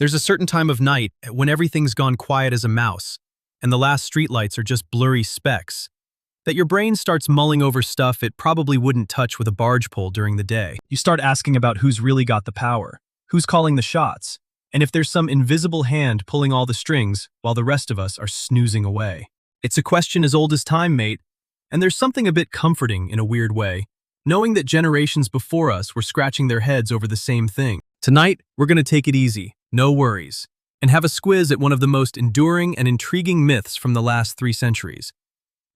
There's a certain time of night when everything's gone quiet as a mouse, and the last streetlights are just blurry specks, that your brain starts mulling over stuff it probably wouldn't touch with a barge pole during the day. You start asking about who's really got the power, who's calling the shots, and if there's some invisible hand pulling all the strings while the rest of us are snoozing away. It's a question as old as time, mate, and there's something a bit comforting in a weird way, knowing that generations before us were scratching their heads over the same thing. Tonight, we're going to take it easy, no worries, and have a squiz at one of the most enduring and intriguing myths from the last 3 centuries,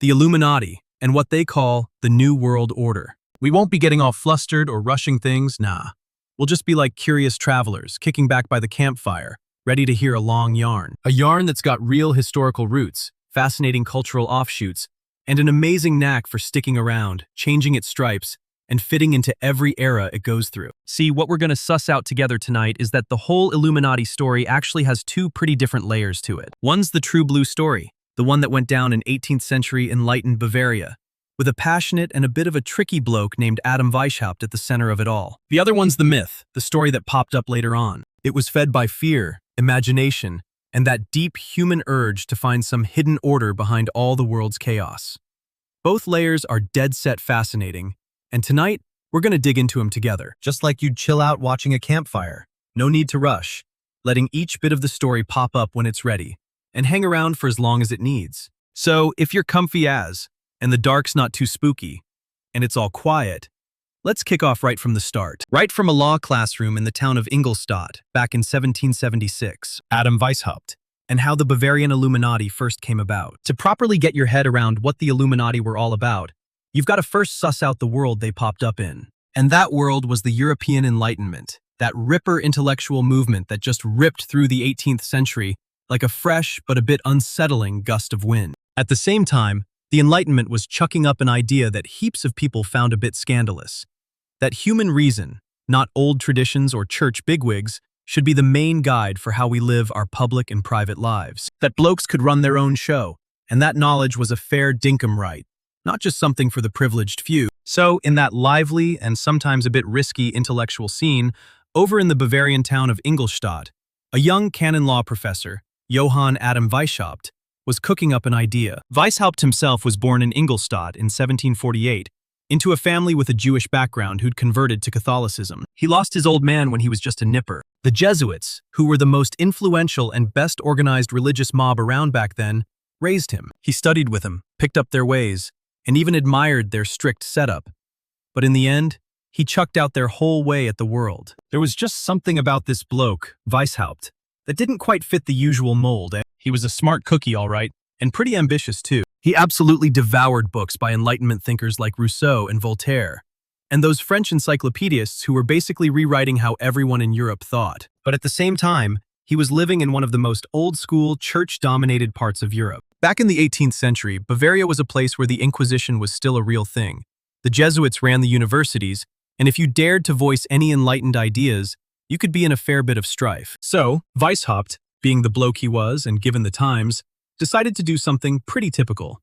the Illuminati, and what they call the New World Order. We won't be getting all flustered or rushing things, nah. We'll just be like curious travelers, kicking back by the campfire, ready to hear a long yarn. A yarn that's got real historical roots, fascinating cultural offshoots, and an amazing knack for sticking around, changing its stripes, and fitting into every era it goes through. See, what we're going to suss out together tonight is that the whole Illuminati story actually has 2 pretty different layers to it. One's the true blue story, the one that went down in 18th century enlightened Bavaria, with a passionate and a bit of a tricky bloke named Adam Weishaupt at the center of it all. The other one's the myth, the story that popped up later on. It was fed by fear, imagination, and that deep human urge to find some hidden order behind all the world's chaos. Both layers are dead-set fascinating, and tonight, we're going to dig into them together. Just like you'd chill out watching a campfire. No need to rush, letting each bit of the story pop up when it's ready, and hang around for as long as it needs. So, if you're comfy as, and the dark's not too spooky, and it's all quiet, let's kick off right from the start. Right from a law classroom in the town of Ingolstadt, back in 1776, Adam Weishaupt, and how the Bavarian Illuminati first came about. To properly get your head around what the Illuminati were all about, you've got to first suss out the world they popped up in. And that world was the European Enlightenment, that ripper intellectual movement that just ripped through the 18th century like a fresh but a bit unsettling gust of wind. At the same time, the Enlightenment was chucking up an idea that heaps of people found a bit scandalous. That human reason, not old traditions or church bigwigs, should be the main guide for how we live our public and private lives. That blokes could run their own show, and that knowledge was a fair dinkum right, not just something for the privileged few. So, in that lively and sometimes a bit risky intellectual scene, over in the Bavarian town of Ingolstadt, a young canon law professor, Johann Adam Weishaupt, was cooking up an idea. Weishaupt himself was born in Ingolstadt in 1748, into a family with a Jewish background who'd converted to Catholicism. He lost his old man when he was just a nipper. The Jesuits, who were the most influential and best organized religious mob around back then, raised him. He studied with them, picked up their ways, and even admired their strict setup. But in the end, he chucked out their whole way at the world. There was just something about this bloke, Weishaupt, that didn't quite fit the usual mold. He was a smart cookie, all right, and pretty ambitious too. He absolutely devoured books by Enlightenment thinkers like Rousseau and Voltaire, and those French encyclopedists who were basically rewriting how everyone in Europe thought. But at the same time, he was living in one of the most old-school, church-dominated parts of Europe. Back in the 18th century, Bavaria was a place where the Inquisition was still a real thing. The Jesuits ran the universities, and if you dared to voice any enlightened ideas, you could be in a fair bit of strife. So, Weishaupt, being the bloke he was and given the times, decided to do something pretty typical.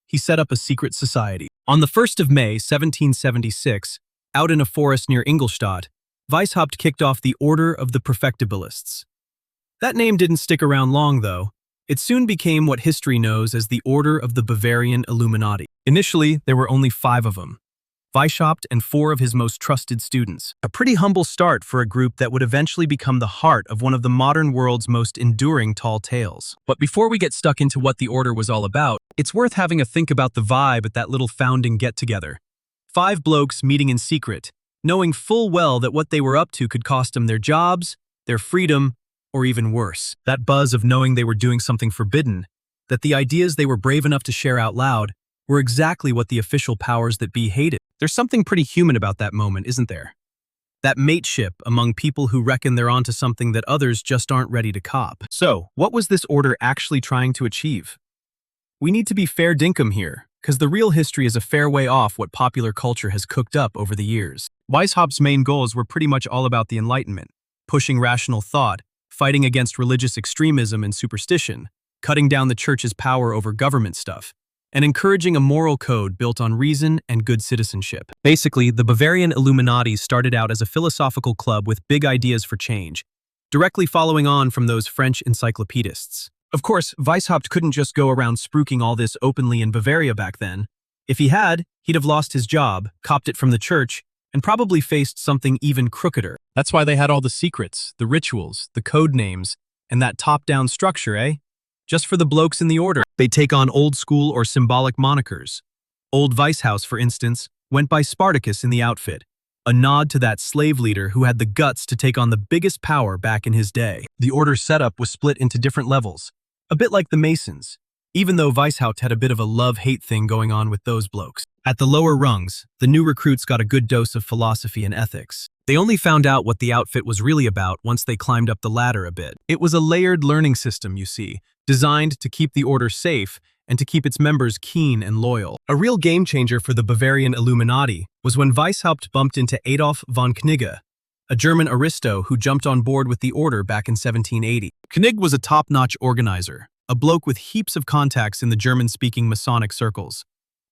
He set up a secret society. On the 1st of May, 1776, out in a forest near Ingolstadt, Weishaupt kicked off the Order of the Perfectibilists. That name didn't stick around long, though. It soon became what history knows as the Order of the Bavarian Illuminati. Initially, there were only 5 of them. Weishaupt and 4 of his most trusted students. A pretty humble start for a group that would eventually become the heart of one of the modern world's most enduring tall tales. But before we get stuck into what the order was all about, it's worth having a think about the vibe at that little founding get-together. 5 blokes meeting in secret, knowing full well that what they were up to could cost them their jobs, their freedom, or even worse. That buzz of knowing they were doing something forbidden, that the ideas they were brave enough to share out loud, were exactly what the official powers that be hated. There's something pretty human about that moment, isn't there? That mateship among people who reckon they're onto something that others just aren't ready to cop. So, what was this order actually trying to achieve? We need to be fair dinkum here, because the real history is a fair way off what popular culture has cooked up over the years. Weishaupt's main goals were pretty much all about the Enlightenment, pushing rational thought, fighting against religious extremism and superstition, cutting down the church's power over government stuff, and encouraging a moral code built on reason and good citizenship. Basically, the Bavarian Illuminati started out as a philosophical club with big ideas for change, directly following on from those French encyclopedists. Of course, Weishaupt couldn't just go around spruiking all this openly in Bavaria back then. If he had, he'd have lost his job, copped it from the church, and probably faced something even crookeder. That's why they had all the secrets, the rituals, the code names, and that top-down structure, eh? Just for the blokes in the order. They'd take on old-school or symbolic monikers. Old Weishaupt, for instance, went by Spartacus in the outfit, a nod to that slave leader who had the guts to take on the biggest power back in his day. The order's setup was split into different levels, a bit like the Masons, even though Weishaupt had a bit of a love-hate thing going on with those blokes. At the lower rungs, the new recruits got a good dose of philosophy and ethics. They only found out what the outfit was really about once they climbed up the ladder a bit. It was a layered learning system, you see, designed to keep the order safe and to keep its members keen and loyal. A real game-changer for the Bavarian Illuminati was when Weishaupt bumped into Adolf von Knigge, a German aristo who jumped on board with the order back in 1780. Knigge was a top-notch organizer, a bloke with heaps of contacts in the German-speaking Masonic circles.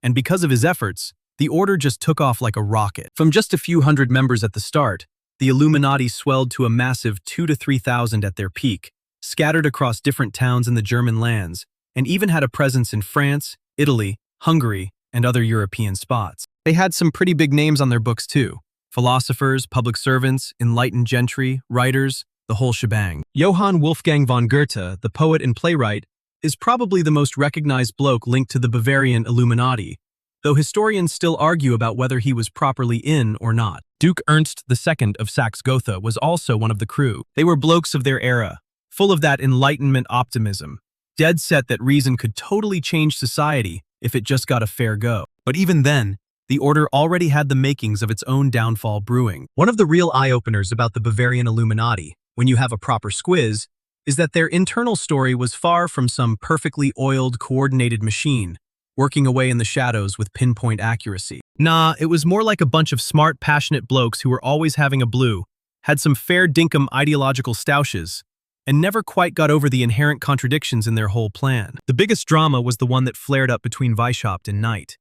And because of his efforts, the order just took off like a rocket. From just a few hundred members at the start, the Illuminati swelled to a massive 2,000 to 3,000 at their peak, scattered across different towns in the German lands, and even had a presence in France, Italy, Hungary, and other European spots. They had some pretty big names on their books too. Philosophers, public servants, enlightened gentry, writers, the whole shebang. Johann Wolfgang von Goethe, the poet and playwright, is probably the most recognized bloke linked to the Bavarian Illuminati, though historians still argue about whether he was properly in or not. Duke Ernst II of Saxe-Gotha was also one of the crew. They were blokes of their era, full of that Enlightenment optimism, dead set that reason could totally change society if it just got a fair go. But even then, the order already had the makings of its own downfall brewing. One of the real eye-openers about the Bavarian Illuminati, when you have a proper squiz, is that their internal story was far from some perfectly oiled, coordinated machine, working away in the shadows with pinpoint accuracy. Nah, it was more like a bunch of smart, passionate blokes who were always having a blue, had some fair dinkum ideological stoushes, and never quite got over the inherent contradictions in their whole plan. The biggest drama was the one that flared up between Weishaupt and Knight.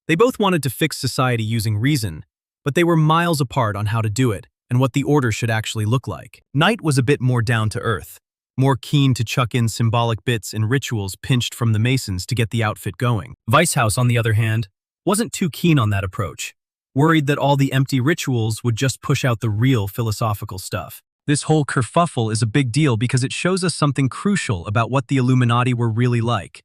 They both wanted to fix society using reason, but they were miles apart on how to do it and what the order should actually look like. Knight was a bit more down to earth, more keen to chuck in symbolic bits and rituals pinched from the Masons to get the outfit going. Weishaupt, on the other hand, wasn't too keen on that approach, worried that all the empty rituals would just push out the real philosophical stuff. This whole kerfuffle is a big deal because it shows us something crucial about what the Illuminati were really like.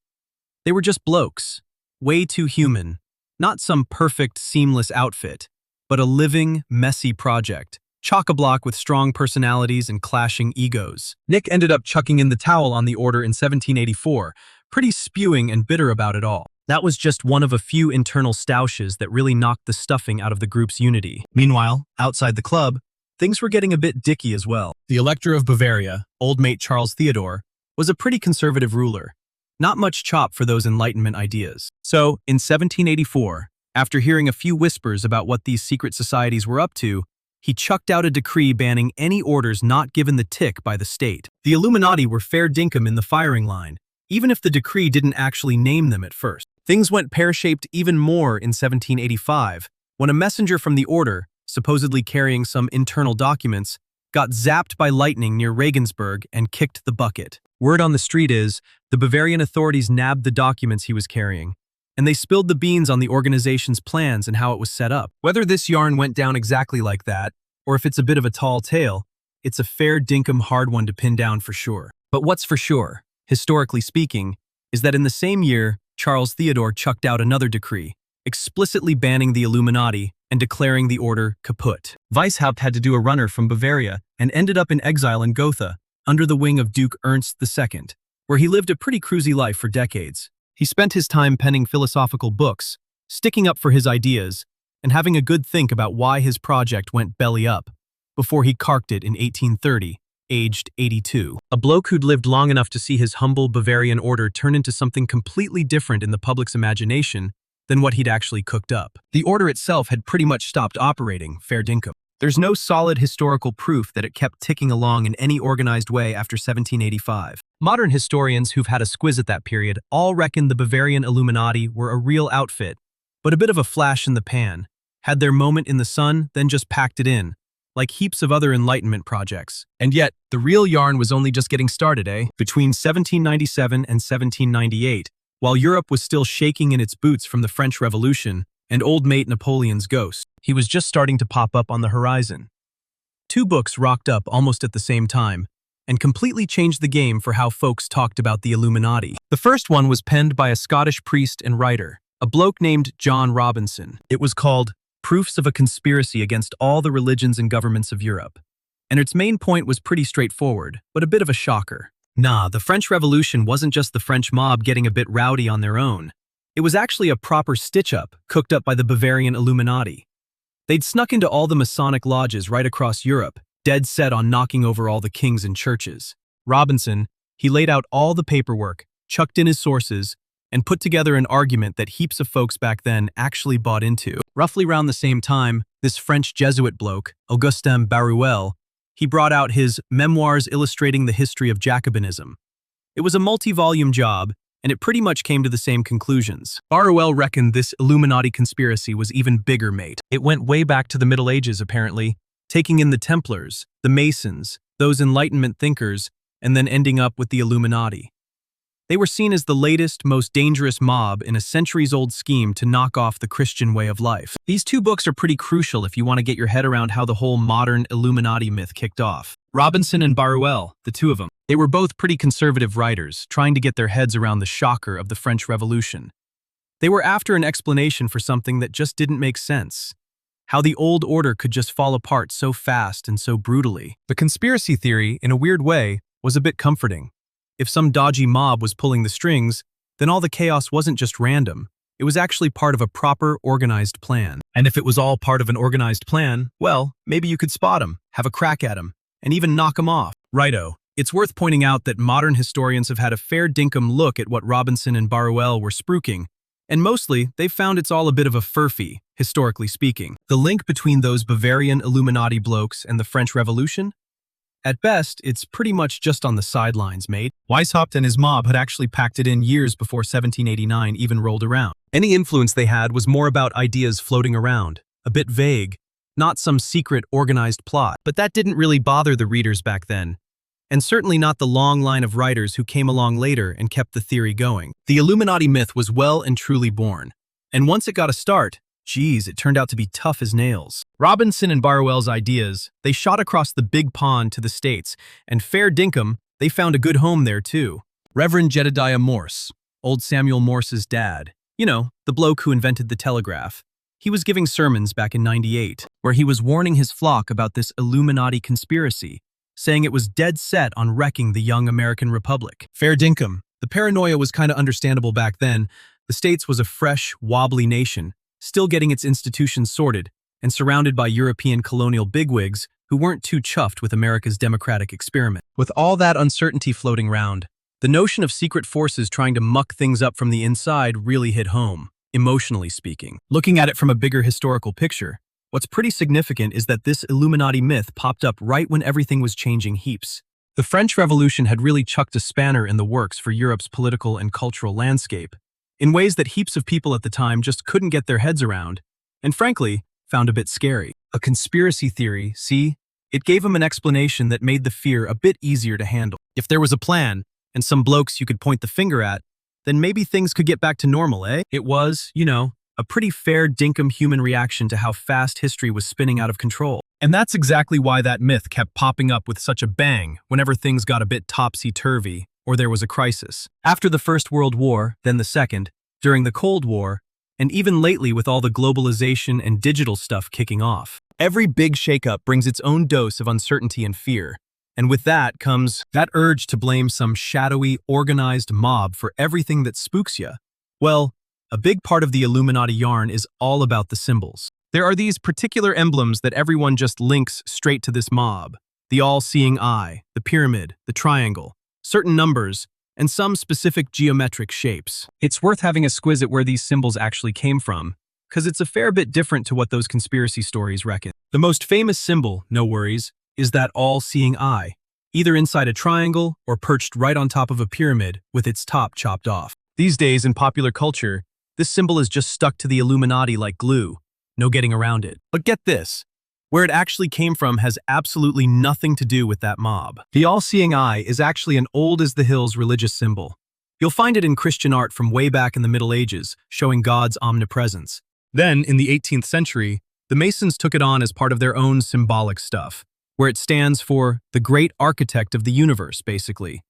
They were just blokes, way too human, not some perfect, seamless outfit, but a living, messy project, chock-a-block with strong personalities and clashing egos. Nick ended up chucking in the towel on the order in 1784, pretty spewing and bitter about it all. That was just one of a few internal stoushes that really knocked the stuffing out of the group's unity. Meanwhile, outside the club, things were getting a bit dicky as well. The Elector of Bavaria, old mate Charles Theodore, was a pretty conservative ruler. Not much chop for those Enlightenment ideas. So, in 1784, after hearing a few whispers about what these secret societies were up to, he chucked out a decree banning any orders not given the tick by the state. The Illuminati were fair dinkum in the firing line, even if the decree didn't actually name them at first. Things went pear-shaped even more in 1785, when a messenger from the order, supposedly carrying some internal documents, got zapped by lightning near Regensburg and kicked the bucket. Word on the street is, the Bavarian authorities nabbed the documents he was carrying, and they spilled the beans on the organization's plans and how it was set up. Whether this yarn went down exactly like that, or if it's a bit of a tall tale, it's a fair dinkum hard one to pin down for sure. But what's for sure, historically speaking, is that in the same year, Charles Theodore chucked out another decree, explicitly banning the Illuminati and declaring the order kaput. Weishaupt had to do a runner from Bavaria and ended up in exile in Gotha, under the wing of Duke Ernst II, where he lived a pretty cruisy life for decades. He spent his time penning philosophical books, sticking up for his ideas, and having a good think about why his project went belly up, before he carked it in 1830, aged 82. A bloke who'd lived long enough to see his humble Bavarian order turn into something completely different in the public's imagination than what he'd actually cooked up. The order itself had pretty much stopped operating, fair dinkum. There's no solid historical proof that it kept ticking along in any organized way after 1785. Modern historians who've had a squiz at that period all reckon the Bavarian Illuminati were a real outfit, but a bit of a flash in the pan, had their moment in the sun, then just packed it in, like heaps of other Enlightenment projects. And yet, the real yarn was only just getting started, eh? Between 1797 and 1798, while Europe was still shaking in its boots from the French Revolution and old mate Napoleon's ghost, he was just starting to pop up on the horizon. Two books rocked up almost at the same time and completely changed the game for how folks talked about the Illuminati. The first one was penned by a Scottish priest and writer, a bloke named John Robinson. It was called Proofs of a Conspiracy Against All the Religions and Governments of Europe. And its main point was pretty straightforward, but a bit of a shocker. Nah, the French Revolution wasn't just the French mob getting a bit rowdy on their own. It was actually a proper stitch-up cooked up by the Bavarian Illuminati. They'd snuck into all the Masonic lodges right across Europe, dead set on knocking over all the kings and churches. Robinson, he laid out all the paperwork, chucked in his sources, and put together an argument that heaps of folks back then actually bought into. Roughly around the same time, this French Jesuit bloke, Augustin Baruel, he brought out his Memoirs Illustrating the History of Jacobinism. It was a multi-volume job, and it pretty much came to the same conclusions. Baruel reckoned this Illuminati conspiracy was even bigger, mate. It went way back to the Middle Ages, apparently, taking in the Templars, the Masons, those Enlightenment thinkers, and then ending up with the Illuminati. They were seen as the latest, most dangerous mob in a centuries-old scheme to knock off the Christian way of life. These two books are pretty crucial if you want to get your head around how the whole modern Illuminati myth kicked off. Robinson and Baruel, the two of them, they were both pretty conservative writers, trying to get their heads around the shocker of the French Revolution. They were after an explanation for something that just didn't make sense. How the old order could just fall apart so fast and so brutally. The conspiracy theory, in a weird way, was a bit comforting. If some dodgy mob was pulling the strings, then all the chaos wasn't just random. It was actually part of a proper, organized plan. And if it was all part of an organized plan, well, maybe you could spot them, have a crack at them, and even knock them off. Righto. It's worth pointing out that modern historians have had a fair dinkum look at what Robinson and Baruel were spruiking, and mostly, they've found it's all a bit of a furphy, historically speaking. The link between those Bavarian Illuminati blokes and the French Revolution? At best, it's pretty much just on the sidelines, mate. Weishaupt and his mob had actually packed it in years before 1789 even rolled around. Any influence they had was more about ideas floating around, a bit vague, not some secret, organized plot. But that didn't really bother the readers back then, and certainly not the long line of writers who came along later and kept the theory going. The Illuminati myth was well and truly born, and once it got a start, geez, it turned out to be tough as nails. Robinson and Baruel's ideas, they shot across the big pond to the States, and fair dinkum, they found a good home there too. Reverend Jedediah Morse, old Samuel Morse's dad, you know, the bloke who invented the telegraph. He was giving sermons back in '98, where he was warning his flock about this Illuminati conspiracy, saying it was dead set on wrecking the young American Republic. Fair dinkum. The paranoia was kinda understandable back then. The States was a fresh, wobbly nation, still getting its institutions sorted, and surrounded by European colonial bigwigs who weren't too chuffed with America's democratic experiment. With all that uncertainty floating around, the notion of secret forces trying to muck things up from the inside really hit home, emotionally speaking. Looking at it from a bigger historical picture, what's pretty significant is that this Illuminati myth popped up right when everything was changing heaps. The French Revolution had really chucked a spanner in the works for Europe's political and cultural landscape, in ways that heaps of people at the time just couldn't get their heads around, and frankly, found a bit scary. A conspiracy theory, see? It gave them an explanation that made the fear a bit easier to handle. If there was a plan, and some blokes you could point the finger at, then maybe things could get back to normal, eh? It was, you know, a pretty fair dinkum human reaction to how fast history was spinning out of control. And that's exactly why that myth kept popping up with such a bang whenever things got a bit topsy-turvy or there was a crisis. After the First World War, then the Second, during the Cold War, and even lately with all the globalization and digital stuff kicking off. Every big shakeup brings its own dose of uncertainty and fear, and with that comes that urge to blame some shadowy, organized mob for everything that spooks you. Well, a big part of the Illuminati yarn is all about the symbols. There are these particular emblems that everyone just links straight to this mob. The all-seeing eye, the pyramid, the triangle, certain numbers, and some specific geometric shapes. It's worth having a squiz at where these symbols actually came from, because it's a fair bit different to what those conspiracy stories reckon. The most famous symbol, no worries, is that all-seeing eye, either inside a triangle or perched right on top of a pyramid with its top chopped off. These days in popular culture, this symbol is just stuck to the Illuminati like glue, no getting around it. But get this, Where it actually came from has absolutely nothing to do with that mob. The all-seeing eye is actually an old-as-the-hills religious symbol. You'll find it in Christian art from way back in the Middle Ages, showing God's omnipresence. Then, in the 18th century, the Masons took it on as part of their own symbolic stuff, where it stands for the great architect of the universe, basically.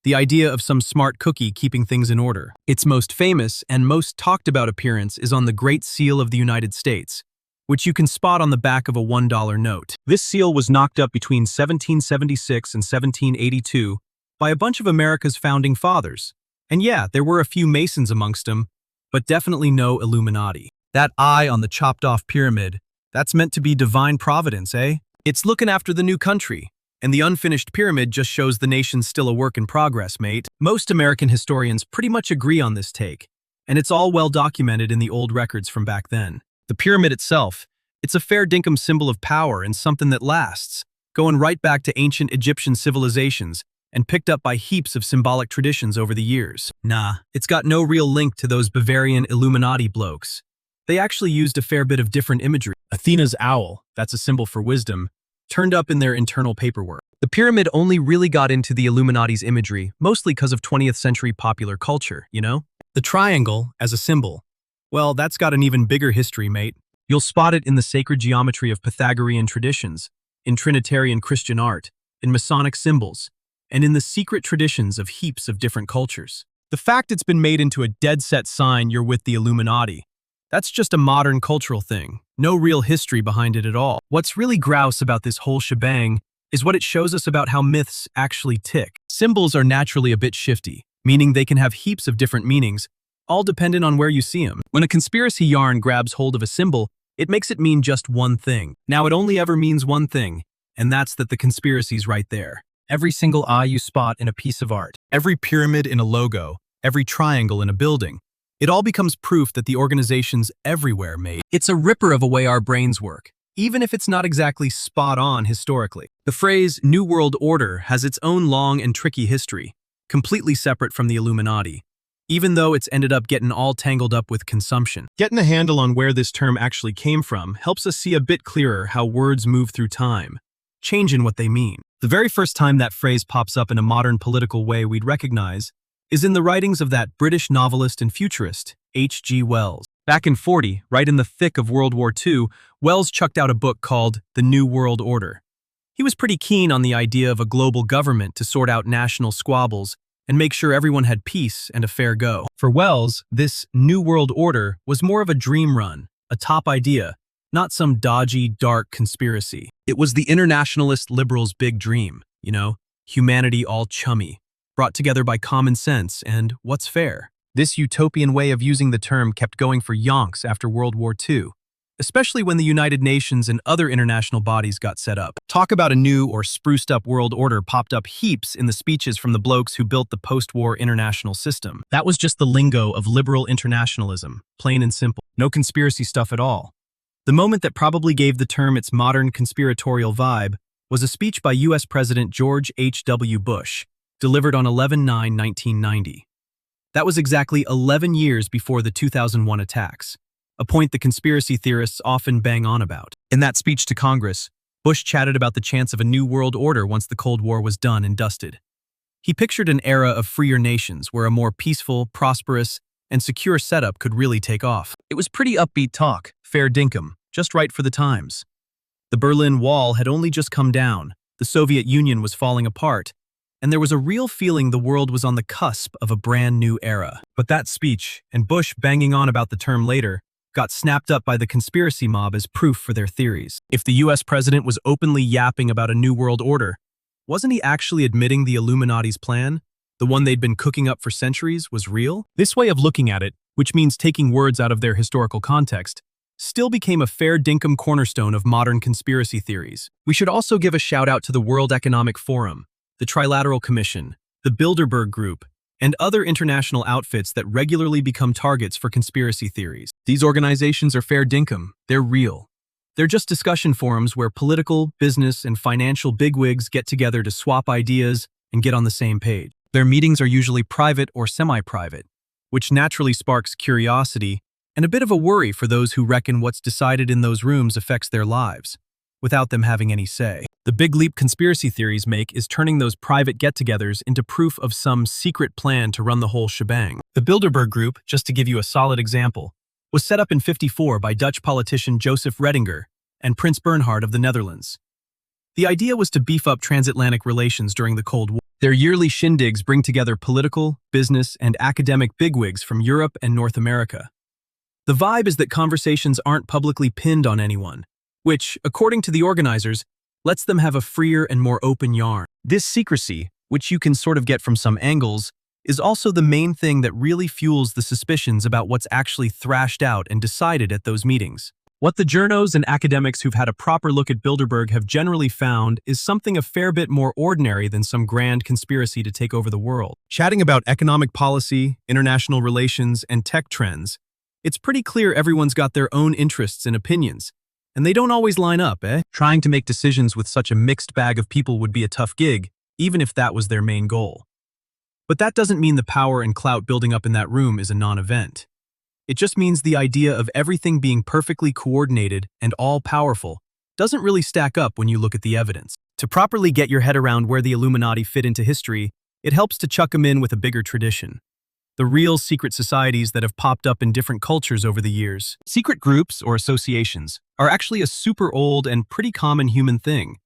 The idea of some smart cookie keeping things in order. Its most famous and most talked about appearance is on the Great Seal of the United States, which you can spot on the back of a $1 note. This seal was knocked up between 1776 and 1782 by a bunch of America's founding fathers. And yeah, there were a few Masons amongst them, but definitely no Illuminati. That eye on the chopped-off pyramid, that's meant to be divine providence, eh? It's looking after the new country. And the unfinished pyramid just shows the nation's still a work in progress, mate. Most American historians pretty much agree on this take, and it's all well documented in the old records from back then. The pyramid itself, it's a fair dinkum symbol of power and something that lasts, going right back to ancient Egyptian civilizations and picked up by heaps of symbolic traditions over the years. Nah, it's got no real link to those Bavarian Illuminati blokes. They actually used a fair bit of different imagery. Athena's owl, that's a symbol for wisdom, turned up in their internal paperwork. The pyramid only really got into the Illuminati's imagery, mostly because of 20th century popular culture, you know? The triangle, as a symbol, well, that's got an even bigger history, mate. You'll spot it in the sacred geometry of Pythagorean traditions, in Trinitarian Christian art, in Masonic symbols, and in the secret traditions of heaps of different cultures. The fact it's been made into a dead-set sign you're with the Illuminati, that's just a modern cultural thing. No real history behind it at all. What's really grouse about this whole shebang is what it shows us about how myths actually tick. Symbols are naturally a bit shifty, meaning they can have heaps of different meanings, all dependent on where you see them. When a conspiracy yarn grabs hold of a symbol, it makes it mean just one thing. Now, it only ever means one thing, and that's that the conspiracy's right there. Every single eye you spot in a piece of art, every pyramid in a logo, every triangle in a building, it all becomes proof that the organization's everywhere, mate. It's a ripper of a way our brains work, even if it's not exactly spot on historically. The phrase New World Order has its own long and tricky history, completely separate from the Illuminati, even though it's ended up getting all tangled up with consumption. Getting a handle on where this term actually came from helps us see a bit clearer how words move through time, changing what they mean. The very first time that phrase pops up in a modern political way we'd recognize is in the writings of that British novelist and futurist, H.G. Wells. Back in '40, right in the thick of World War II, Wells chucked out a book called The New World Order. He was pretty keen on the idea of a global government to sort out national squabbles and make sure everyone had peace and a fair go. For Wells, this New World Order was more of a dream run, a top idea, not some dodgy, dark conspiracy. It was the internationalist liberals' big dream, you know, humanity all chummy, brought together by common sense and what's fair. This utopian way of using the term kept going for yonks after World War II, especially when the United Nations and other international bodies got set up. Talk about a new or spruced-up world order popped up heaps in the speeches from the blokes who built the post-war international system. That was just the lingo of liberal internationalism, plain and simple. No conspiracy stuff at all. The moment that probably gave the term its modern conspiratorial vibe was a speech by U.S. President George H.W. Bush, delivered on 11/9/1990. That was exactly 11 years before the 2001 attacks, a point the conspiracy theorists often bang on about. In that speech to Congress, Bush chatted about the chance of a new world order once the Cold War was done and dusted. He pictured an era of freer nations where a more peaceful, prosperous, and secure setup could really take off. It was pretty upbeat talk, fair dinkum, just right for the times. The Berlin Wall had only just come down, the Soviet Union was falling apart, and there was a real feeling the world was on the cusp of a brand new era. But that speech, and Bush banging on about the term later, got snapped up by the conspiracy mob as proof for their theories. If the US president was openly yapping about a new world order, wasn't he actually admitting the Illuminati's plan, the one they'd been cooking up for centuries, was real? This way of looking at it, which means taking words out of their historical context, still became a fair dinkum cornerstone of modern conspiracy theories. We should also give a shout out to the World Economic Forum, the Trilateral Commission, the Bilderberg Group, and other international outfits that regularly become targets for conspiracy theories. These organizations are fair dinkum, they're real. They're just discussion forums where political, business, and financial bigwigs get together to swap ideas and get on the same page. Their meetings are usually private or semi-private, which naturally sparks curiosity and a bit of a worry for those who reckon what's decided in those rooms affects their lives. without them having any say. The big leap conspiracy theories make is turning those private get-togethers into proof of some secret plan to run the whole shebang. The Bilderberg Group, just to give you a solid example, was set up in '54 by Dutch politician Joseph Redinger and Prince Bernhard of the Netherlands. The idea was to beef up transatlantic relations during the Cold War. Their yearly shindigs bring together political, business, and academic bigwigs from Europe and North America. The vibe is that conversations aren't publicly pinned on anyone, which, according to the organizers, lets them have a freer and more open yarn. This secrecy, which you can sort of get from some angles, is also the main thing that really fuels the suspicions about what's actually thrashed out and decided at those meetings. What the journos and academics who've had a proper look at Bilderberg have generally found is something a fair bit more ordinary than some grand conspiracy to take over the world. Chatting about economic policy, international relations, and tech trends, it's pretty clear everyone's got their own interests and opinions, and they don't always line up, eh? Trying to make decisions with such a mixed bag of people would be a tough gig, even if that was their main goal. But that doesn't mean the power and clout building up in that room is a non-event. It just means the idea of everything being perfectly coordinated and all-powerful doesn't really stack up when you look at the evidence. To properly get your head around where the Illuminati fit into history, it helps to chuck them in with a bigger tradition. The real secret societies that have popped up in different cultures over the years. Secret groups, or associations, are actually a super old and pretty common human thing.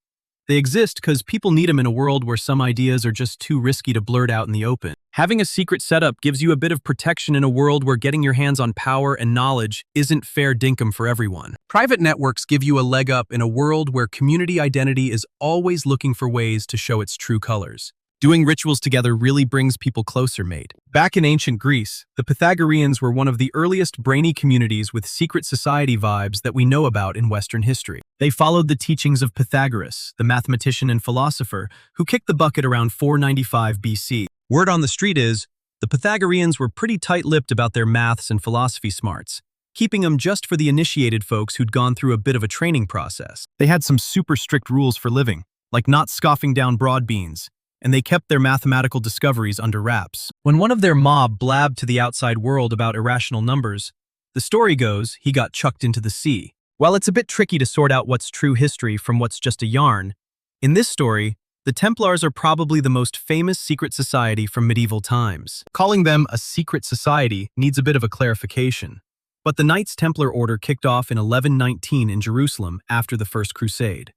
They exist because people need them in a world where some ideas are just too risky to blurt out in the open. Having a secret setup gives you a bit of protection in a world where getting your hands on power and knowledge isn't fair dinkum for everyone. Private networks give you a leg up in a world where community identity is always looking for ways to show its true colors. Doing rituals together really brings people closer, mate. Back in ancient Greece, the Pythagoreans were one of the earliest brainy communities with secret society vibes that we know about in Western history. They followed the teachings of Pythagoras, the mathematician and philosopher, who kicked the bucket around 495 BC. Word on the street is, the Pythagoreans were pretty tight-lipped about their maths and philosophy smarts, keeping them just for the initiated folks who'd gone through a bit of a training process. They had some super strict rules for living, like not scoffing down broad beans, and they kept their mathematical discoveries under wraps. When one of their mob blabbed to the outside world about irrational numbers, the story goes he got chucked into the sea. While it's a bit tricky to sort out what's true history from what's just a yarn, in this story, the Templars are probably the most famous secret society from medieval times. Calling them a secret society needs a bit of a clarification. But the Knights Templar Order kicked off in 1119 in Jerusalem after the First Crusade.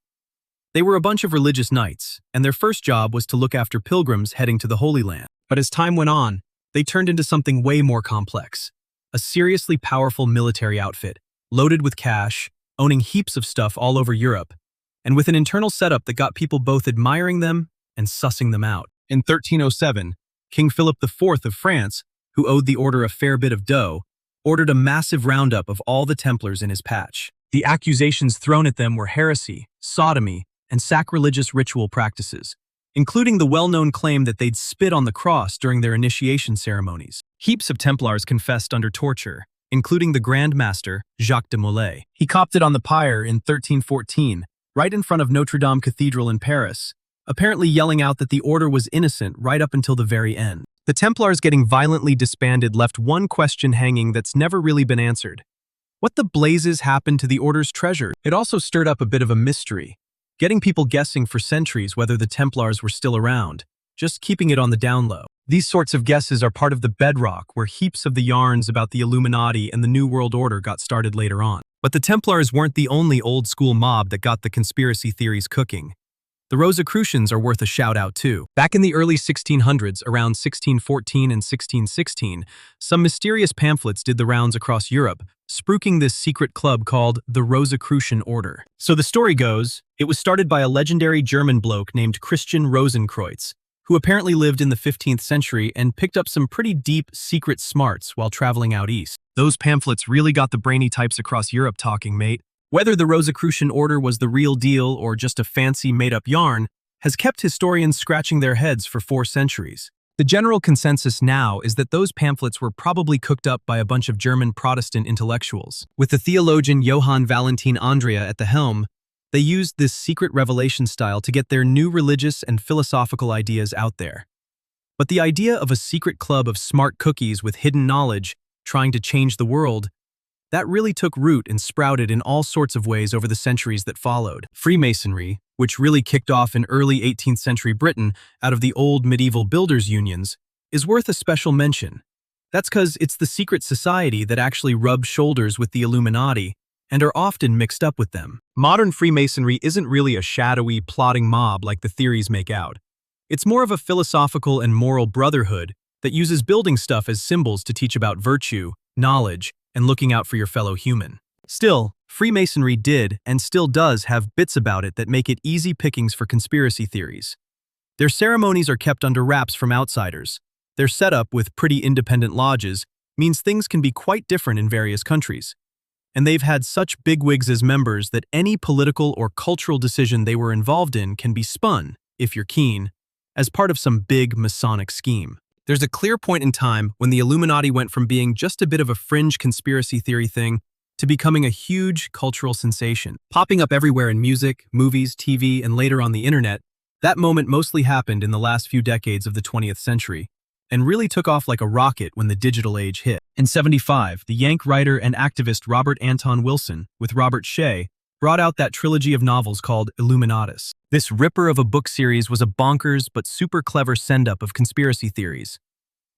They were a bunch of religious knights, and their first job was to look after pilgrims heading to the Holy Land. But as time went on, they turned into something way more complex. A seriously powerful military outfit, loaded with cash, owning heaps of stuff all over Europe, and with an internal setup that got people both admiring them and sussing them out. In 1307, King Philip IV of France, who owed the order a fair bit of dough, ordered a massive roundup of all the Templars in his patch. The accusations thrown at them were heresy, sodomy, and sacrilegious ritual practices, including the well-known claim that they'd spit on the cross during their initiation ceremonies. Heaps of Templars confessed under torture, including the Grand Master, Jacques de Molay. He copped it on the pyre in 1314, right in front of Notre Dame Cathedral in Paris, apparently yelling out that the order was innocent right up until the very end. The Templars getting violently disbanded left one question hanging that's never really been answered. What the blazes happened to the order's treasure? It also stirred up a bit of a mystery, getting people guessing for centuries whether the Templars were still around, just keeping it on the down low. These sorts of guesses are part of the bedrock where heaps of the yarns about the Illuminati and the New World Order got started later on. But the Templars weren't the only old-school mob that got the conspiracy theories cooking. The Rosicrucians are worth a shout-out too. Back in the early 1600s, around 1614 and 1616, some mysterious pamphlets did the rounds across Europe, spruiking this secret club called the Rosicrucian Order. So the story goes, it was started by a legendary German bloke named Christian Rosenkreuz, who apparently lived in the 15th century and picked up some pretty deep, secret smarts while traveling out east. Those pamphlets really got the brainy types across Europe talking, mate. Whether the Rosicrucian Order was the real deal or just a fancy made-up yarn has kept historians scratching their heads for 4 centuries. The general consensus now is that those pamphlets were probably cooked up by a bunch of German Protestant intellectuals. With the theologian Johann Valentin Andrea at the helm, they used this secret revelation style to get their new religious and philosophical ideas out there. But the idea of a secret club of smart cookies with hidden knowledge trying to change the world That really took root and sprouted in all sorts of ways over the centuries that followed. Freemasonry, which really kicked off in early 18th century Britain out of the old medieval builders' unions, is worth a special mention. That's because it's the secret society that actually rubs shoulders with the Illuminati and are often mixed up with them. Modern Freemasonry isn't really a shadowy, plotting mob like the theories make out. It's more of a philosophical and moral brotherhood that uses building stuff as symbols to teach about virtue, knowledge, and looking out for your fellow human. Still, Freemasonry did and still does have bits about it that make it easy pickings for conspiracy theories. Their ceremonies are kept under wraps from outsiders. Their setup with pretty independent lodges means things can be quite different in various countries. And they've had such bigwigs as members that any political or cultural decision they were involved in can be spun, if you're keen, as part of some big Masonic scheme. There's a clear point in time when the Illuminati went from being just a bit of a fringe conspiracy theory thing to becoming a huge cultural sensation. Popping up everywhere in music, movies, TV, and later on the internet, that moment mostly happened in the last few decades of the 20th century, and really took off like a rocket when the digital age hit. In '75, the Yank writer and activist Robert Anton Wilson, with Robert Shea, brought out that trilogy of novels called Illuminatus. This ripper of a book series was a bonkers but super clever send-up of conspiracy theories.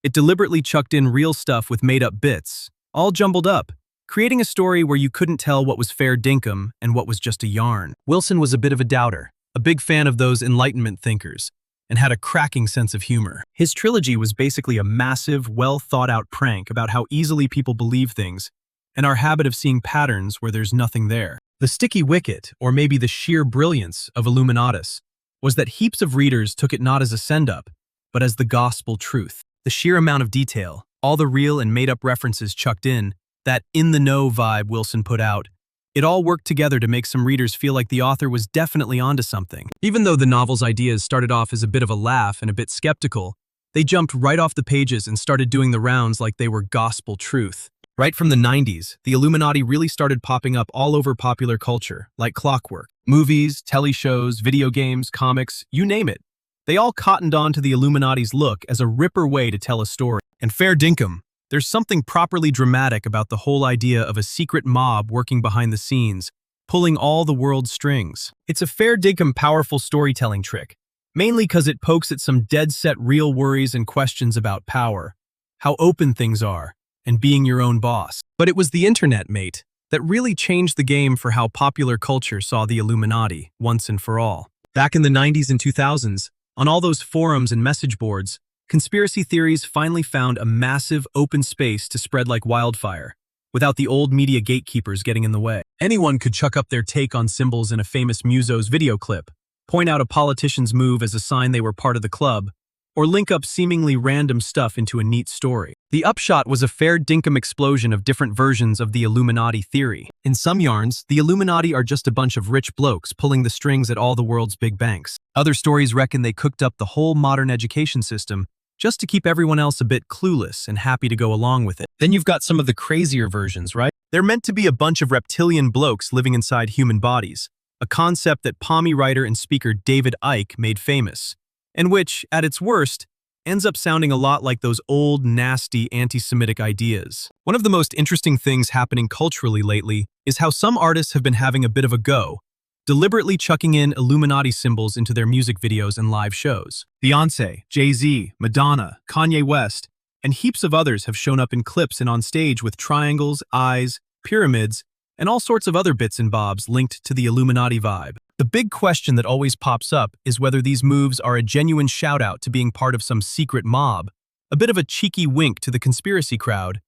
It deliberately chucked in real stuff with made-up bits, all jumbled up, creating a story where you couldn't tell what was fair dinkum and what was just a yarn. Wilson was a bit of a doubter, a big fan of those Enlightenment thinkers, and had a cracking sense of humor. His trilogy was basically a massive, well-thought-out prank about how easily people believe things and our habit of seeing patterns where there's nothing there. The sticky wicket, or maybe the sheer brilliance of Illuminatus, was that heaps of readers took it not as a send-up, but as the gospel truth. The sheer amount of detail, all the real and made-up references chucked in, that in-the-know vibe Wilson put out, it all worked together to make some readers feel like the author was definitely onto something. Even though the novel's ideas started off as a bit of a laugh and a bit skeptical, they jumped right off the pages and started doing the rounds like they were gospel truth. Right from the 90s, the Illuminati really started popping up all over popular culture, like clockwork. Movies, telly shows, video games, comics, you name it. They all cottoned on to the Illuminati's look as a ripper way to tell a story. And fair dinkum, there's something properly dramatic about the whole idea of a secret mob working behind the scenes, pulling all the world's strings. It's a fair dinkum powerful storytelling trick, mainly because it pokes at some dead-set real worries and questions about power, how open things are, and being your own boss. But it was the internet, mate, that really changed the game for how popular culture saw the Illuminati, once and for all. Back in the 90s and 2000s, on all those forums and message boards, conspiracy theories finally found a massive open space to spread like wildfire, without the old media gatekeepers getting in the way. Anyone could chuck up their take on symbols in a famous muso's video clip, point out a politician's move as a sign they were part of the club, or link up seemingly random stuff into a neat story. The upshot was a fair dinkum explosion of different versions of the Illuminati theory. In some yarns, the Illuminati are just a bunch of rich blokes pulling the strings at all the world's big banks. Other stories reckon they cooked up the whole modern education system just to keep everyone else a bit clueless and happy to go along with it. Then you've got some of the crazier versions, right? They're meant to be a bunch of reptilian blokes living inside human bodies, a concept that Pommy writer and speaker David Icke made famous, and which, at its worst, ends up sounding a lot like those old, nasty, anti-Semitic ideas. One of the most interesting things happening culturally lately is how some artists have been having a bit of a go, deliberately chucking in Illuminati symbols into their music videos and live shows. Beyoncé, Jay-Z, Madonna, Kanye West, and heaps of others have shown up in clips and on stage with triangles, eyes, pyramids, and all sorts of other bits and bobs linked to the Illuminati vibe. The big question that always pops up is whether these moves are a genuine shout-out to being part of some secret mob, a bit of a cheeky wink to the conspiracy crowd,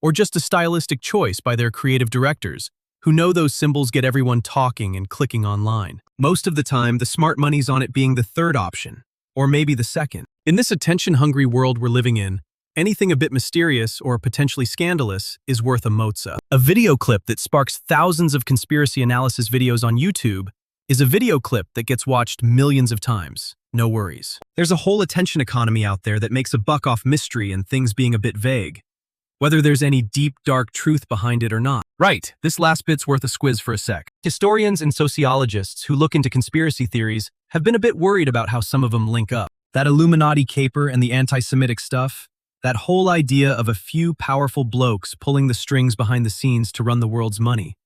or just a stylistic choice by their creative directors, who know those symbols get everyone talking and clicking online. Most of the time, the smart money's on it being the third option, or maybe the second. In this attention-hungry world we're living in, anything a bit mysterious or potentially scandalous is worth a mozza. A video clip that sparks thousands of conspiracy analysis videos on YouTube is a video clip that gets watched millions of times. No worries. There's a whole attention economy out there that makes a buck off mystery and things being a bit vague, whether there's any deep, dark truth behind it or not. Right, this last bit's worth a squiz for a sec. Historians and sociologists who look into conspiracy theories have been a bit worried about how some of them link up. That Illuminati caper and the anti-Semitic stuff, That whole idea of a few powerful blokes pulling the strings behind the scenes to run the world's money.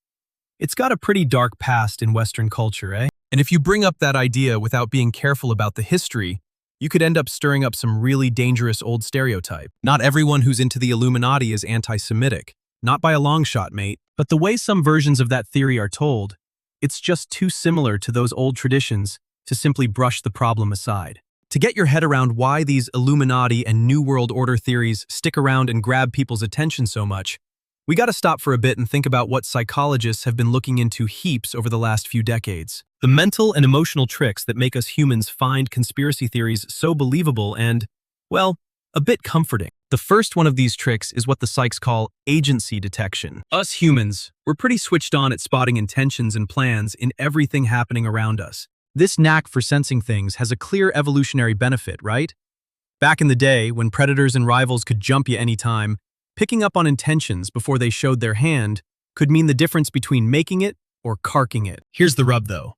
It's got a pretty dark past in Western culture, eh? And if you bring up that idea without being careful about the history, you could end up stirring up some really dangerous old stereotype. Not everyone who's into the Illuminati is anti-Semitic. Not by a long shot, mate. But the way some versions of that theory are told, it's just too similar to those old traditions to simply brush the problem aside. To get your head around why these Illuminati and New World Order theories stick around and grab people's attention so much, we gotta stop for a bit and think about what psychologists have been looking into heaps over the last few decades. The mental and emotional tricks that make us humans find conspiracy theories so believable and, well, a bit comforting. The first one of these tricks is what the psychs call agency detection. Us humans, we're pretty switched on at spotting intentions and plans in everything happening around us. This knack for sensing things has a clear evolutionary benefit, right? Back in the day, when predators and rivals could jump you anytime, picking up on intentions before they showed their hand could mean the difference between making it or carking it. Here's the rub, though.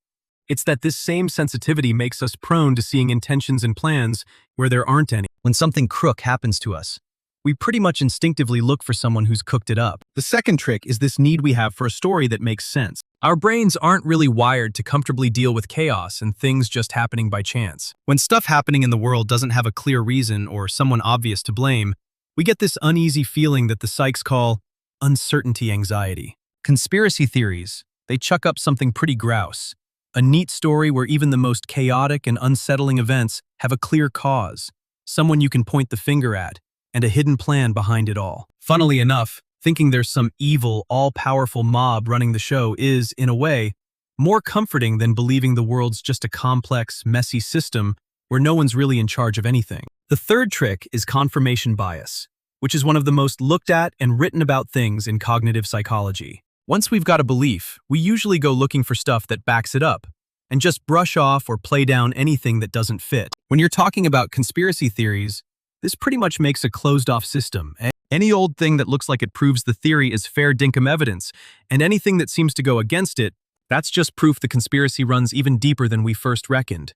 It's that this same sensitivity makes us prone to seeing intentions and plans where there aren't any. When something crook happens to us, we pretty much instinctively look for someone who's cooked it up. The second trick is this need we have for a story that makes sense. Our brains aren't really wired to comfortably deal with chaos and things just happening by chance. When stuff happening in the world doesn't have a clear reason or someone obvious to blame, we get this uneasy feeling that the psychs call uncertainty anxiety. Conspiracy theories, they chuck up something pretty grouse. A neat story where even the most chaotic and unsettling events have a clear cause, someone you can point the finger at, and a hidden plan behind it all. Funnily enough, thinking there's some evil, all-powerful mob running the show is, in a way, more comforting than believing the world's just a complex, messy system where no one's really in charge of anything. The third trick is confirmation bias, which is one of the most looked at and written about things in cognitive psychology. Once we've got a belief, we usually go looking for stuff that backs it up, and just brush off or play down anything that doesn't fit. When you're talking about conspiracy theories, this pretty much makes a closed-off system. Any old thing that looks like it proves the theory is fair dinkum evidence, and anything that seems to go against it, that's just proof the conspiracy runs even deeper than we first reckoned.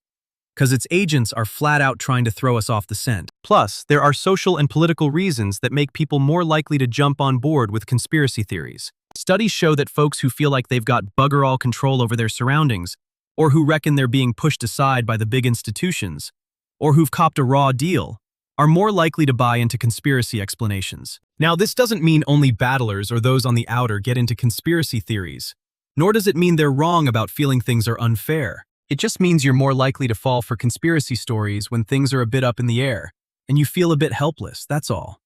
Because its agents are flat out trying to throw us off the scent. Plus, there are social and political reasons that make people more likely to jump on board with conspiracy theories. Studies show that folks who feel like they've got bugger all control over their surroundings, or who reckon they're being pushed aside by the big institutions, or who've copped a raw deal, are more likely to buy into conspiracy explanations. Now, this doesn't mean only battlers or those on the outer get into conspiracy theories, nor does it mean they're wrong about feeling things are unfair. It just means you're more likely to fall for conspiracy stories when things are a bit up in the air, and you feel a bit helpless, that's all.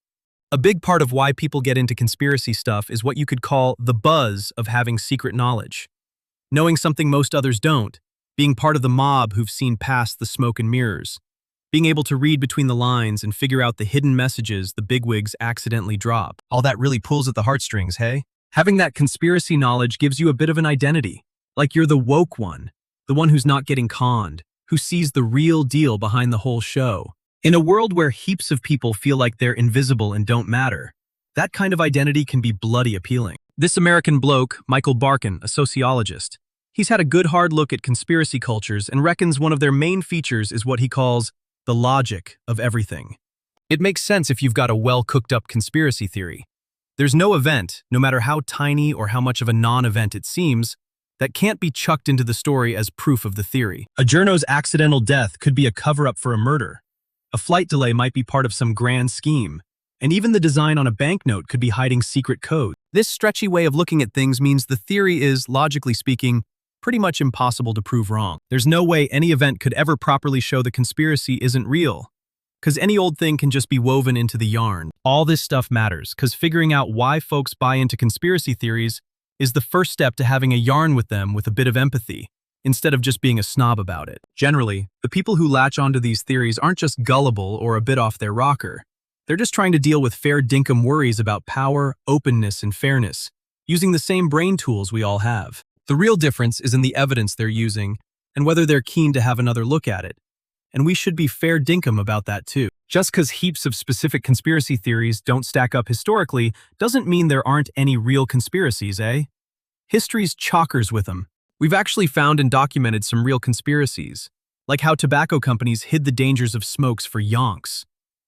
A big part of why people get into conspiracy stuff is what you could call the buzz of having secret knowledge. Knowing something most others don't, being part of the mob who've seen past the smoke and mirrors, being able to read between the lines and figure out the hidden messages the bigwigs accidentally drop. All that really pulls at the heartstrings, hey? Having that conspiracy knowledge gives you a bit of an identity, like you're the woke one, the one who's not getting conned, who sees the real deal behind the whole show. In a world where heaps of people feel like they're invisible and don't matter, that kind of identity can be bloody appealing. This American bloke, Michael Barkin, a sociologist, he's had a good hard look at conspiracy cultures and reckons one of their main features is what he calls the logic of everything. It makes sense if you've got a well-cooked-up conspiracy theory. There's no event, no matter how tiny or how much of a non-event it seems, that can't be chucked into the story as proof of the theory. A journo's accidental death could be a cover-up for a murder. A flight delay might be part of some grand scheme, and even the design on a banknote could be hiding secret code. This stretchy way of looking at things means the theory is, logically speaking, pretty much impossible to prove wrong. There's no way any event could ever properly show the conspiracy isn't real, because any old thing can just be woven into the yarn. All this stuff matters, because figuring out why folks buy into conspiracy theories is the first step to having a yarn with them with a bit of empathy, instead of just being a snob about it. Generally, the people who latch onto these theories aren't just gullible or a bit off their rocker. They're just trying to deal with fair dinkum worries about power, openness, and fairness, using the same brain tools we all have. The real difference is in the evidence they're using and whether they're keen to have another look at it. And we should be fair dinkum about that too. Just because heaps of specific conspiracy theories don't stack up historically doesn't mean there aren't any real conspiracies, eh? History's chockers with them. We've actually found and documented some real conspiracies, like how tobacco companies hid the dangers of smokes for yonks,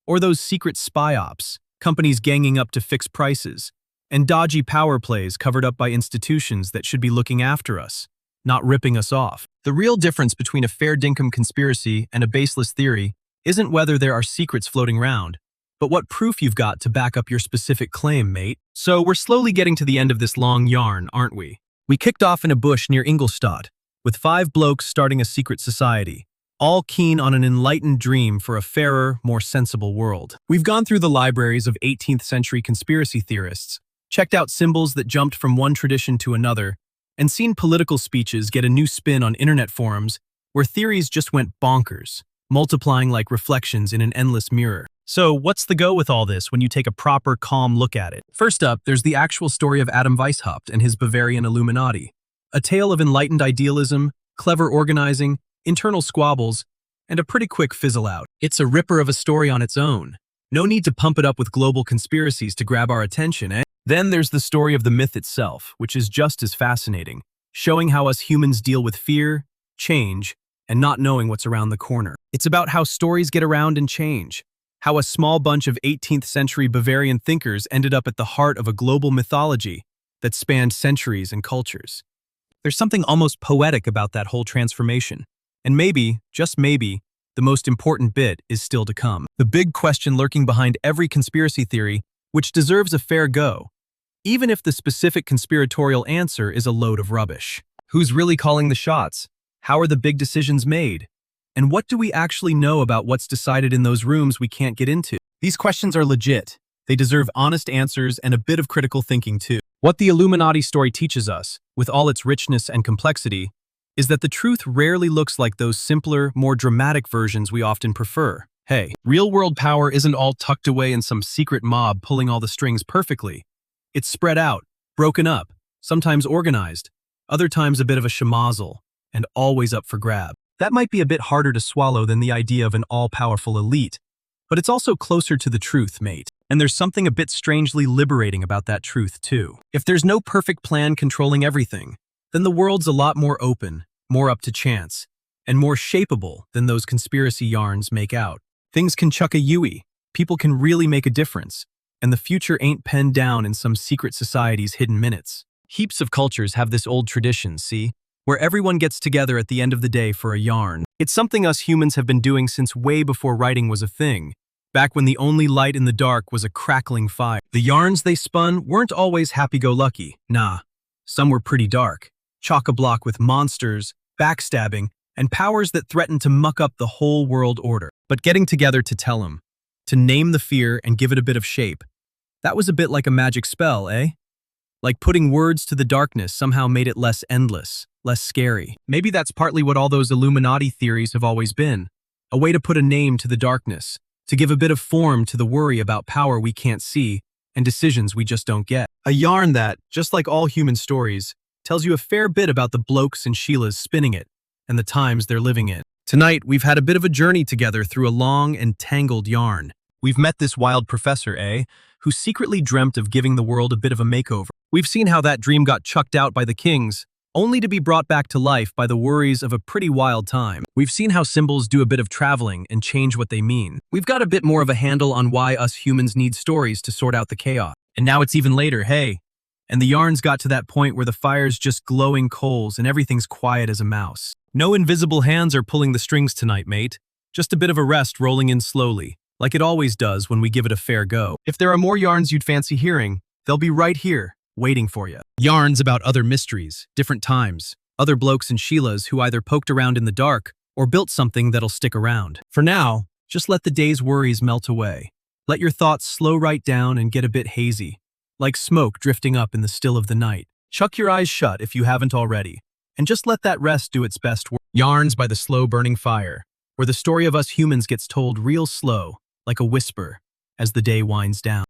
Or those secret spy ops, companies ganging up to fix prices, and dodgy power plays covered up by institutions that should be looking after us, not ripping us off. The real difference between a fair dinkum conspiracy and a baseless theory isn't whether there are secrets floating around, but what proof you've got to back up your specific claim, mate. So we're slowly getting to the end of this long yarn, aren't we? We kicked off in a bush near Ingolstadt, with 5 blokes starting a secret society, all keen on an enlightened dream for a fairer, more sensible world. We've gone through the libraries of 18th century conspiracy theorists, checked out symbols that jumped from one tradition to another, and seen political speeches get a new spin on internet forums where theories just went bonkers, multiplying like reflections in an endless mirror. So what's the go with all this when you take a proper, calm look at it? First up, there's the actual story of Adam Weishaupt and his Bavarian Illuminati. A tale of enlightened idealism, clever organizing, internal squabbles, and a pretty quick fizzle out. It's a ripper of a story on its own. No need to pump it up with global conspiracies to grab our attention, eh? Then there's the story of the myth itself, which is just as fascinating, showing how us humans deal with fear, change, and not knowing what's around the corner. It's about how stories get around and change, how a small bunch of 18th century Bavarian thinkers ended up at the heart of a global mythology that spanned centuries and cultures. There's something almost poetic about that whole transformation. And maybe, just maybe, the most important bit is still to come. The big question lurking behind every conspiracy theory, which deserves a fair go, even if the specific conspiratorial answer is a load of rubbish. Who's really calling the shots? How are the big decisions made? And what do we actually know about what's decided in those rooms we can't get into? These questions are legit. They deserve honest answers and a bit of critical thinking too. What the Illuminati story teaches us, with all its richness and complexity, is that the truth rarely looks like those simpler, more dramatic versions we often prefer. Hey, real-world power isn't all tucked away in some secret mob pulling all the strings perfectly. It's spread out, broken up, sometimes organized, other times a bit of a schmozzle, and always up for grab. That might be a bit harder to swallow than the idea of an all-powerful elite, but it's also closer to the truth, mate. And there's something a bit strangely liberating about that truth, too. If there's no perfect plan controlling everything, then the world's a lot more open, more up to chance, and more shapeable than those conspiracy yarns make out. Things can chuck a Yui, people can really make a difference, and the future ain't penned down in some secret society's hidden minutes. Heaps of cultures have this old tradition, see, where everyone gets together at the end of the day for a yarn. It's something us humans have been doing since way before writing was a thing, back when the only light in the dark was a crackling fire. The yarns they spun weren't always happy-go-lucky, nah. Some were pretty dark, chock-a-block with monsters, backstabbing, and powers that threatened to muck up the whole world order. But getting together to tell them, to name the fear and give it a bit of shape, that was a bit like a magic spell, eh? Like putting words to the darkness somehow made it less endless, less scary. Maybe that's partly what all those Illuminati theories have always been, a way to put a name to the darkness, to give a bit of form to the worry about power we can't see and decisions we just don't get. A yarn that, just like all human stories, tells you a fair bit about the blokes and Sheilas spinning it and the times they're living in. Tonight, we've had a bit of a journey together through a long and tangled yarn. We've met this wild professor, who secretly dreamt of giving the world a bit of a makeover. We've seen how that dream got chucked out by the kings, only to be brought back to life by the worries of a pretty wild time. We've seen how symbols do a bit of traveling and change what they mean. We've got a bit more of a handle on why us humans need stories to sort out the chaos. And now it's even later, hey. And the yarns got to that point where the fire's just glowing coals and everything's quiet as a mouse. No invisible hands are pulling the strings tonight, mate. Just a bit of a rest rolling in slowly, like it always does when we give it a fair go. If there are more yarns you'd fancy hearing, they'll be right here, waiting for you. Yarns about other mysteries, different times, other blokes and Sheilas who either poked around in the dark or built something that'll stick around. For now, just let the day's worries melt away. Let your thoughts slow right down and get a bit hazy, like smoke drifting up in the still of the night. Chuck your eyes shut if you haven't already, and just let that rest do its best work. Yarns by the slow-burning fire, where the story of us humans gets told real slow, like a whisper, as the day winds down.